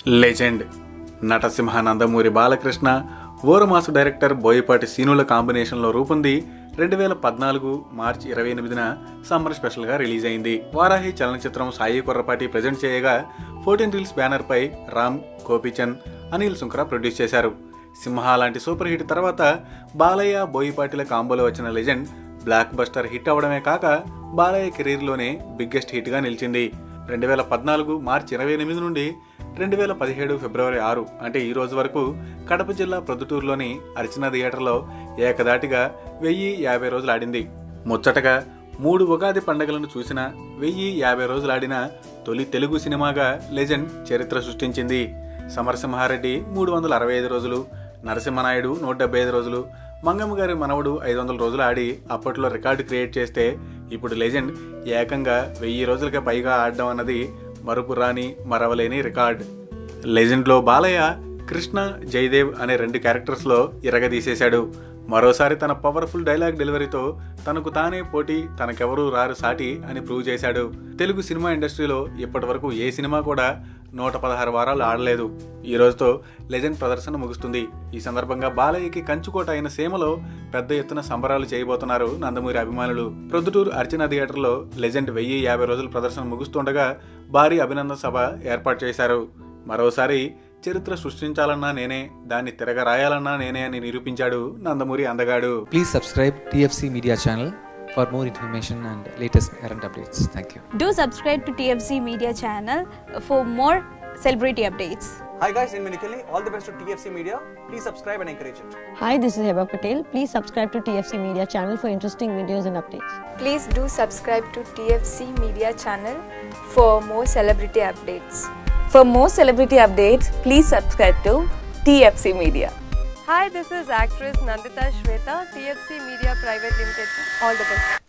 Legend నటసింహ Nandamuri Balakrishna ఓరమాసు director Boyapati సీనుల కాంబినేషన్లో రూపొంది 2014 మార్చి 28న summer స్పెషల్గా release అయింది. వారాహి చలనచిత్రం సాయి కొర్రపాటి ప్రజెంట్ చేయగా 14 రీల్స్ బ్యానర్ పై రామ్ గోపీచంద్, అనిల్ సుంకర ప్రొడ్యూస్ చేశారు. సింహ లాంటి సూపర్ హిట్ తర్వాత బాలయ్య బోయపాటిల కాంబోలో వచ్చిన లెజెండ్ బ్లాక్ బస్టర్ హిట్ అవడమే కాక బాలయ్య కెరీర్లోనే బిగ్గెస్ట్ హిట్గా నిలిచింది. 2014 మార్చి 28 నుండి 2017 ఫిబ్రవరి 6 అంటే ఈ రోజు వరకు కడప జిల్లా ప్రొద్దుటూరులోని అర్చన థియేటర్లో ఏకదాటిగా 1050 రోజులు ఆడింది. ముచ్చటగా 3 ఉగాది పండుగలను చూసిన 1050 రోజులు ఆడిన తొలి తెలుగు సినిమాగా లెజెండ్ చరిత్ర సృష్టించింది. సమరసింహారెడ్డి 365 రోజులు, నరసింహనాయుడు 175 రోజులు, మంగమ్మ గారి మనవడు 500 రోజులు ఆడి అప్పట్లో రికార్డు క్రియేట్ చేస్తే ఇప్పుడు లెజెండ్ ఏకంగా 1000 రోజులకే పైగా ఆడడం అన్నది మరుపురాని మరవలేని రికార్డ్. లెజెండ్లో బాలయ్య కృష్ణ, జయదేవ్ అనే 2 క్యారెక్టర్స్లో ఇరగదీసేశాడు. మరోసారి తన పవర్ఫుల్ డైలాగ్ డెలివరీతో తనకు తానే పోటీ, తనకెవరూ రారు సాటి అని ప్రూవ్ చేశాడు. తెలుగు సినిమా ఇండస్ట్రీలో ఇప్పటి వరకు ఏ సినిమా కూడా 116 వారాలు ఆడలేదు. ఈ రోజుతో లెజెండ్ ప్రదర్శన ముగుస్తుంది. ఈ సందర్భంగా బాలయ్యకి కంచుకోట అయిన సీమలో పెద్ద ఎత్తున సంబరాలు చేయబోతున్నారు నందమూరి అభిమానులు. ప్రొద్దుటూరు అర్చన థియేటర్లో లెజెండ్ 1050 రోజుల ప్రదర్శన ముగుస్తుండగా భారీ అభినందన సభ ఏర్పాటు చేశారు. మరోసారి చరిత్ర సృష్టించాలన్నా నేనే, దాన్ని తిరగ రాయాలన్నా నేనే అని నిరూపించాడు నందమూరి అందగాడు. Please subscribe TFC Media channel for more information and latest current updates. Thank you. Do subscribe to TFC Media channel for more celebrity updates. Hi guys, in Minikali, all the best to TFC Media. Please subscribe and encourage it. Hi, this is Heba Patel. Please subscribe to TFC Media channel for interesting videos and updates. Please do subscribe to TFC Media channel for more celebrity updates. For more celebrity updates, please subscribe to TFC Media. Hi, this is actress Nandita Shweta, TFC Media Private Limited. All the best.